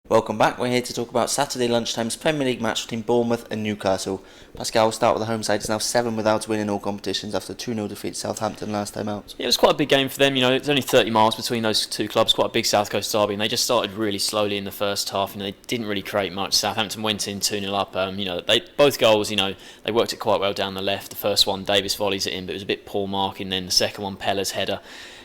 Welcome back. We're here to talk about Saturday lunchtime's Premier League match between Bournemouth and Newcastle. Pascal will start with the home side. It's now 7 without a win in all competitions after 2-0 defeat to Southampton last time out. Yeah, it was quite a big game for them. It's only 30 miles between those two clubs, quite a big South Coast derby, and they just started really slowly in the first half. They didn't really create much. Southampton went in 2-0 up. They both goals, they worked it quite well down the left. The first one, Davis volleys it in, but it was a bit poor marking. Then the second one, Pella's header,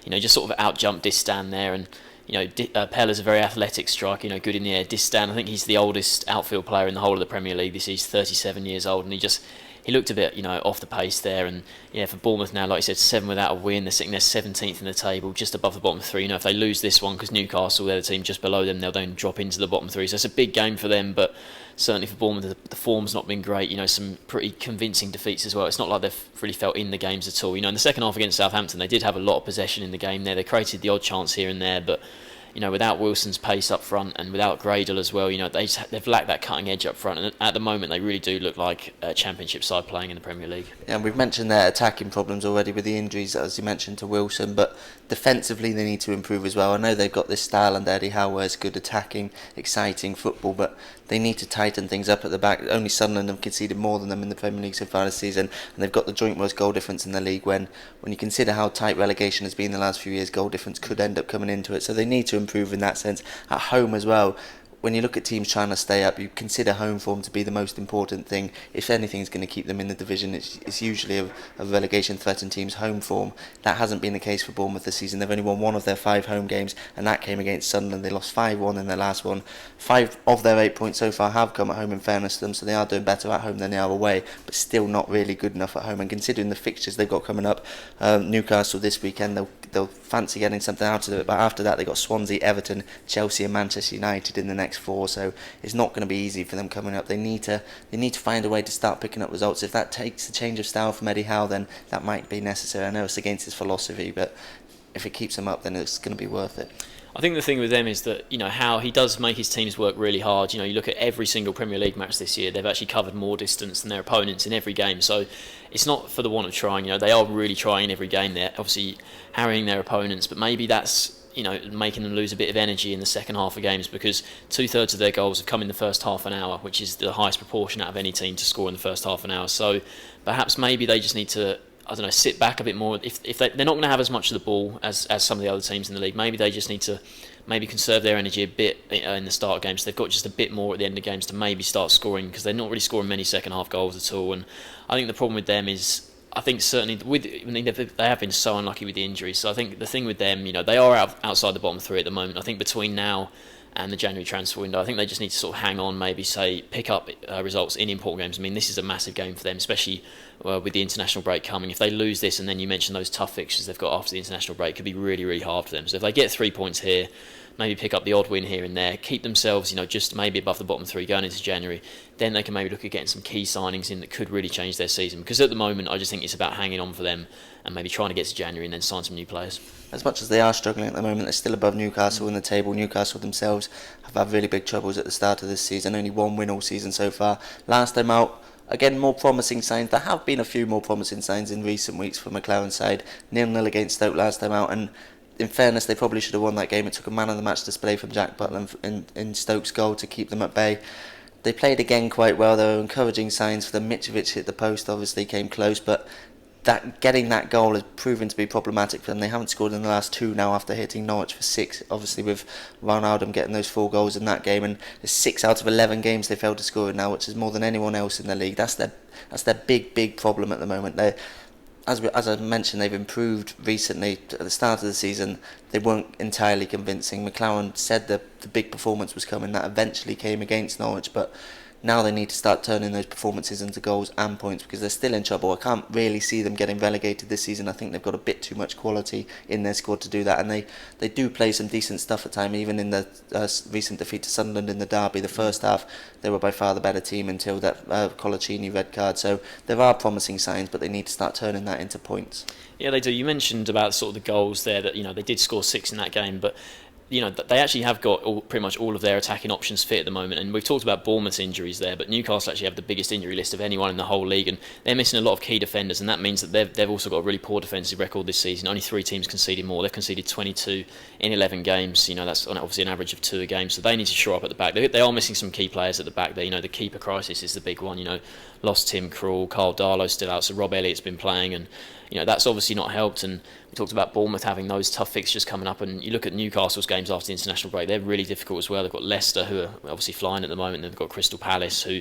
just sort of out-jumped Distan there. And Pella's a very athletic striker, good in the air. Distan, I think he's the oldest outfield player in the whole of the Premier League this year. He's 37 years old, and he looked a bit, off the pace there. And for Bournemouth now, like you said, 7 without a win. They're sitting there 17th in the table, just above the bottom 3. If they lose this one, because Newcastle, they're the team just below them, they'll then drop into the bottom 3. So it's a big game for them, but certainly for Bournemouth, the form's not been great. Some pretty convincing defeats as well. It's not like they've really felt in the games at all. In the second half against Southampton, they did have a lot of possession in the game there. They created the odd chance here and there, but without Wilson's pace up front and without Gradle as well, they've lacked that cutting edge up front. And at the moment, they really do look like a Championship side playing in the Premier League. Yeah, and we've mentioned their attacking problems already with the injuries, as you mentioned, to Wilson, but defensively they need to improve as well. I know they've got this style under Eddie Howe where it's good attacking, exciting football, but they need to tighten things up at the back. Only Sunderland have conceded more than them in the Premier League so far this season, and they've got the joint worst goal difference in the league. When you consider how tight relegation has been the last few years, goal difference could end up coming into it. So they need to improve in that sense. At home as well, when you look at teams trying to stay up, you consider home form to be the most important thing. If anything is going to keep them in the division, it's usually a relegation-threatened team's home form. That hasn't been the case for Bournemouth this season. They've only won 1 of their 5 home games, and that came against Sunderland. They lost 5-1 in their last one. 5 of their 8 points so far have come at home, in fairness to them, so they are doing better at home than they are away, but still not really good enough at home. And considering the fixtures they've got coming up, Newcastle this weekend, they'll fancy getting something out of it, but after that they've got Swansea, Everton, Chelsea and Manchester United in the next 4, so it's not going to be easy for them coming up. They need to find a way to start picking up results. If that takes a change of style from Eddie Howe, then that might be necessary. I know it's against his philosophy, but if it keeps them up, then it's going to be worth it. I think the thing with them is that, how he does make his teams work really hard. You look at every single Premier League match this year, they've actually covered more distance than their opponents in every game. So it's not for the want of trying. They are really trying every game. They're obviously harrying their opponents, but maybe that's, making them lose a bit of energy in the second half of games, because 2/3 of their goals have come in the first half an hour, which is the highest proportion out of any team to score in the first half an hour. So perhaps maybe they just need to, sit back a bit more. If they're not going to have as much of the ball as some of the other teams in the league, maybe they just need to conserve their energy a bit in the start of games. So they've got just a bit more at the end of games to maybe start scoring, because they're not really scoring many second half goals at all. And I think the problem with them is, I think certainly they have been so unlucky with the injuries. So I think the thing with them, they are outside the bottom 3 at the moment. I think between now and the January transfer window, I think they just need to sort of hang on, maybe pick up results in important games. This is a massive game for them, especially with the international break coming. If they lose this, and then you mentioned those tough fixtures they've got after the international break, it could be really, really hard for them. So if they get 3 points here, maybe pick up the odd win here and there, keep themselves, just maybe above the bottom 3 going into January, then they can maybe look at getting some key signings in that could really change their season. Because at the moment, I just think it's about hanging on for them and maybe trying to get to January and then sign some new players. As much as they are struggling at the moment, they're still above Newcastle in the table. Newcastle themselves have had really big troubles at the start of this season, only 1 win all season so far. Last time out, again, more promising signs. There have been a few more promising signs in recent weeks for McLaren's side. 0-0 against Stoke last time out, and in fairness, they probably should have won that game. It took a man of the match display from Jack Butland in Stoke's goal to keep them at bay. They played again quite well. There were encouraging signs for them. Mitrovic hit the post, obviously came close, but getting that goal has proven to be problematic for them. They haven't scored in the last 2 now after hitting Norwich for 6, obviously with Ronaldo getting those 4 goals in that game, and it's 6 out of 11 games they failed to score in now, which is more than anyone else in the league. That's their big problem at the moment. As I mentioned, they've improved recently. At the start of the season, they weren't entirely convincing. McLaren said that the big performance was coming. That eventually came against Norwich, but now they need to start turning those performances into goals and points, because they're still in trouble. I can't really see them getting relegated this season. I think they've got a bit too much quality in their squad to do that, and they do play some decent stuff at times. Even in the recent defeat to Sunderland in the derby, the first half, they were by far the better team until that Colaccini red card. So there are promising signs, but they need to start turning that into points. Yeah, they do. You mentioned about sort of the goals there that they did score 6 in that game, but they actually have got pretty much all of their attacking options fit at the moment. And we've talked about Bournemouth's injuries there, but Newcastle actually have the biggest injury list of anyone in the whole league, and they're missing a lot of key defenders, and that means that they've also got a really poor defensive record this season. Only 3 teams conceded more. They've conceded 22 in 11 games. That's obviously an average of 2 a game, so they need to shore up at the back. They are missing some key players at the back there. The keeper crisis is the big one. Lost Tim Krul, Carl Darlow's still out, so Rob Elliott's been playing, and that's obviously not helped. And we talked about Bournemouth having those tough fixtures coming up, and you look at Newcastle's games after the international break, they're really difficult as well. They've got Leicester, who are obviously flying at the moment. They've got Crystal Palace, who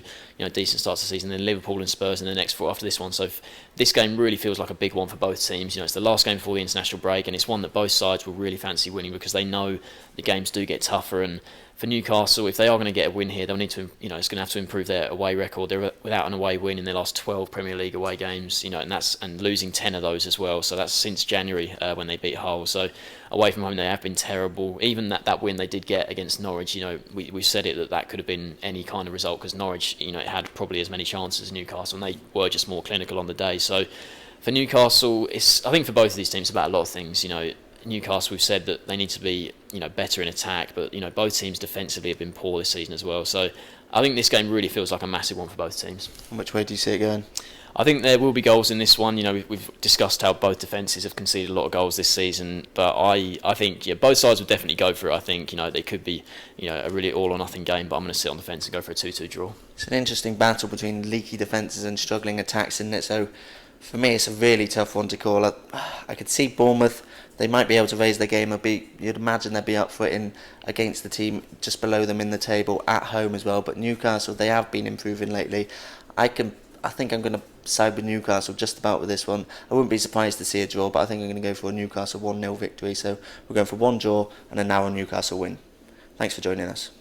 decent start to the season, then Liverpool and Spurs in the next 4 after this one. So this game really feels like a big one for both teams. It's the last game before the international break, and it's one that both sides will really fancy winning because they know the games do get tougher. And for Newcastle, if they are going to get a win here, they'll need to, it's going to have to improve their away record. They're without an away win in their last 12 Premier League away games, and losing 10 of those as well. So that's since January when they beat Hull. So away from home, they have been terrible. Even that win they did get against Norwich, we said it that could have been any kind of result because Norwich, it had probably as many chances as Newcastle, and they were just more clinical on the day. So for Newcastle, I think for both of these teams, about a lot of things. Newcastle, we've said that they need to be better in attack, but both teams defensively have been poor this season as well. So I think this game really feels like a massive one for both teams. And which way do you see it going? I think there will be goals in this one. We've discussed how both defences have conceded a lot of goals this season, but I think both sides will definitely go for it. I think they could be a really all or nothing game, but I'm going to sit on the fence and go for a 2-2 draw. It's an interesting battle between leaky defences and struggling attacks, isn't it? So for me, it's a really tough one to call. I could see Bournemouth. They might be able to raise their game a bit. You'd imagine they'd be up for it against the team just below them in the table at home as well. But Newcastle, they have been improving lately. I think I'm going to side with Newcastle just about with this one. I wouldn't be surprised to see a draw, but I think I'm going to go for a Newcastle 1-0 victory. So we're going for 1 draw and a now a Newcastle win. Thanks for joining us.